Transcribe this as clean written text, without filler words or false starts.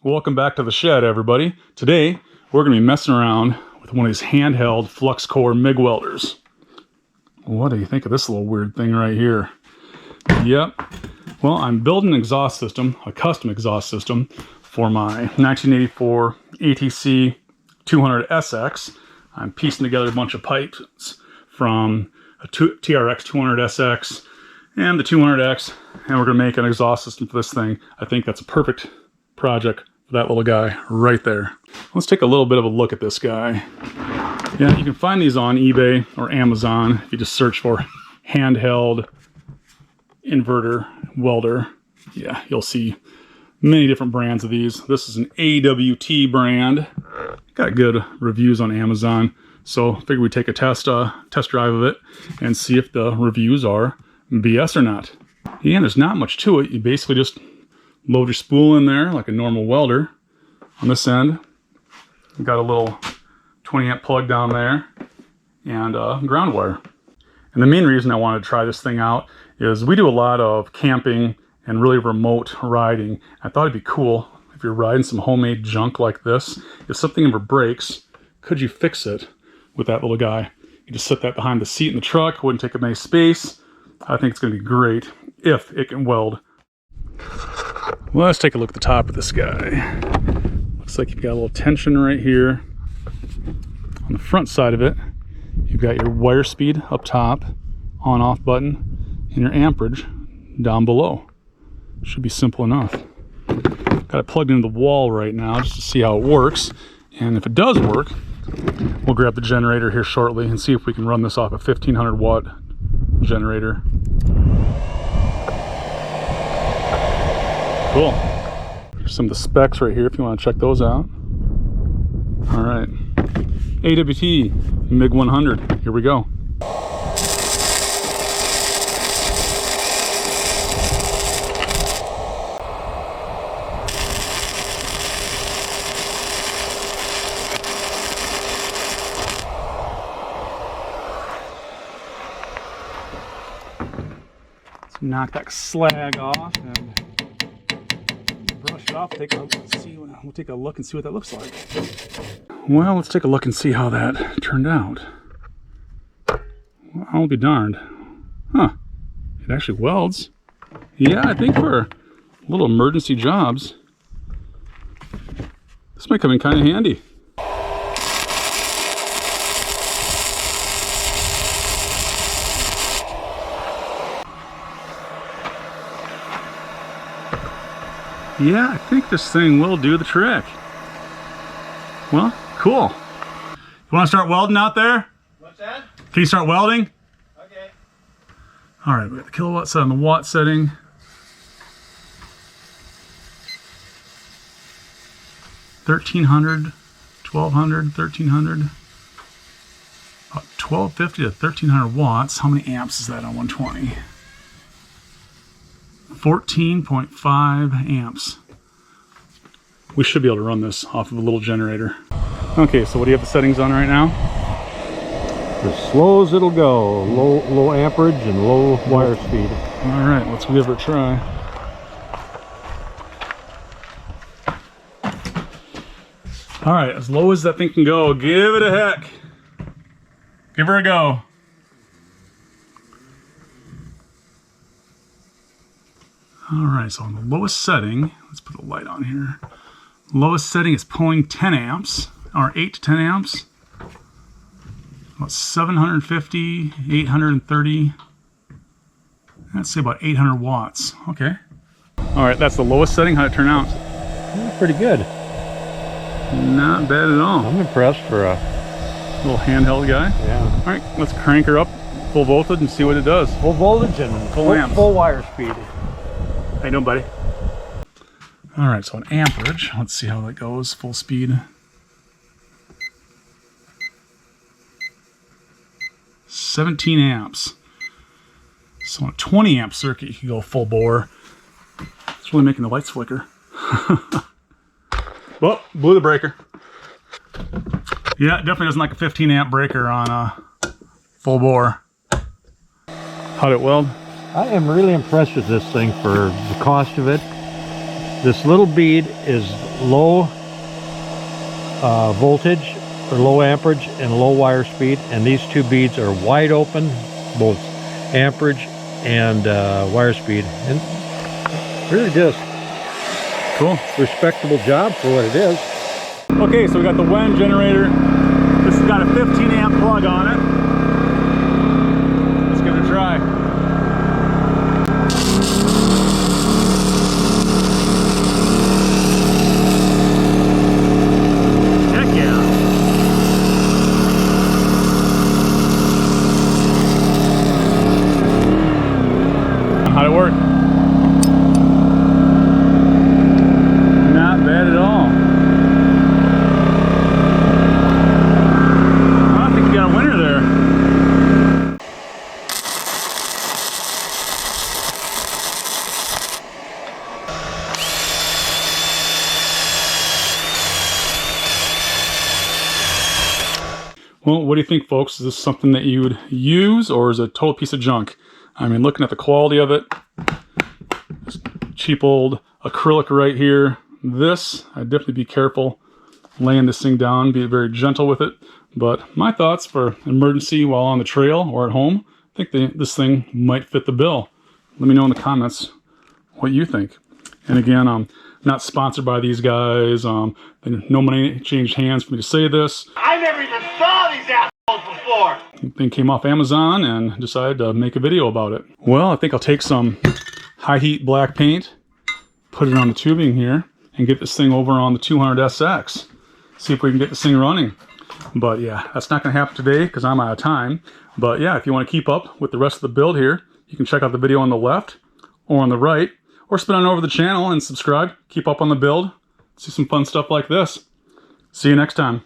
Welcome back to the shed, everybody. Today, we're going to be messing around with one of these handheld flux core MIG welders. What do you think of this little weird thing right here? Yep. Well, I'm building an exhaust system, a custom exhaust system, for my 1984 ATC200X. I'm piecing together a bunch of pipes from a TRX 200SX and the 200X, and we're going to make an exhaust system for this thing. I think that's a perfect project for that little guy right there. Let's take a little bit of a look at this guy. Yeah, you can find these on eBay or Amazon if you just search for handheld inverter welder. Yeah, you'll see many different brands of these. This is an AWT brand. Got good reviews on Amazon, so I figured we'd take a test drive of it and see if the reviews are BS or not. And there's not much to it. You basically just load your spool in there like a normal welder. On this end, we've got a little 20 amp plug down there and ground wire. And the main reason I wanted to try this thing out is we do a lot of camping and really remote riding. I thought it'd be cool if you're riding some homemade junk like this. If something ever breaks, could you fix it with that little guy? You just set that behind the seat in the truck, wouldn't take up any space. I think it's going to be great if it can weld. Well, let's take a look at the top of this guy. Looks like you've got a little tension right here. On the front side of it, you've got your wire speed up top, on-off button, and your amperage down below. Should be simple enough. Got it plugged into the wall right now just to see how it works. And if it does work, we'll grab the generator here shortly and see if we can run this off a 1500 watt generator. Cool. Here's some of the specs right here if you want to check those out. All right. AWT MIG-100. Here we go. Let's knock that slag off and brush it off. We'll take a look and see what that looks like. Well, let's take a look and see how that turned out. Well, I'll be darned. Huh. It actually welds. Yeah, I think for little emergency jobs, this might come in kind of handy. Yeah, I think this thing will do the trick. Well, cool. You want to start welding out there? What's that? Can you start welding? Okay. All right, we got the kilowatt set on the watt setting. $1,300, $1,200, $1,300. About 1,250 to 1,300 watts. How many amps is that on 120? 14.5 amps. We should be able to run this off of a little generator. Okay, so what do you have the settings on right now? As slow as it'll go. Low amperage and low wire speed. All right, let's give it a try. All right, as low as that thing can go, give it a heck. Give her a go. All right, so on the lowest setting, let's put the light on here. Lowest setting is pulling 10 amps, or 8 to 10 amps. About 750, 830. Let's say about 800 watts. Okay. All right, that's the lowest setting. How'd it turn out? Pretty good. Not bad at all. I'm impressed for a little handheld guy. Yeah. All right, let's crank her up full voltage and see what it does. Full voltage and full amps. Full wire speed. How you doing, buddy? All right, so an amperage. Let's see how that goes. Full speed. 17 amps. So on a 20 amp circuit, you can go full bore. It's really making the lights flicker. Well, blew the breaker. Yeah, it definitely doesn't like a 15 amp breaker on a full bore. How'd it weld? I am really impressed with this thing for the cost of it. This little bead is low voltage or low amperage and low wire speed, and these two beads are wide open, both amperage and wire speed, and really just Cool. respectable job for what it is. Okay, so we got the wind generator. This has got a 15 amp plug on it. Let's give it a try. Heck yeah. How'd it work? Not bad at all. I think you got a winner there. Well, what do you think, folks? Is this something that you would use, or is it a total piece of junk? I mean, looking at the quality of it, this cheap old acrylic right here. This, I'd definitely be careful laying this thing down, be very gentle with it. But my thoughts for emergency while on the trail or at home, I think this thing might fit the bill. Let me know in the comments what you think. And again, I'm not sponsored by these guys. No money changed hands for me to say this. I never even saw these assholes before. The thing came off Amazon and decided to make a video about it. Well, I think I'll take some high heat black paint, put it on the tubing here, and get this thing over on the 200SX. See if we can get this thing running. But yeah, that's not going to happen today because I'm out of time. But yeah, if you want to keep up with the rest of the build here, you can check out the video on the left or on the right, or spin on over the channel and subscribe. Keep up on the build. See some fun stuff like this. See you next time.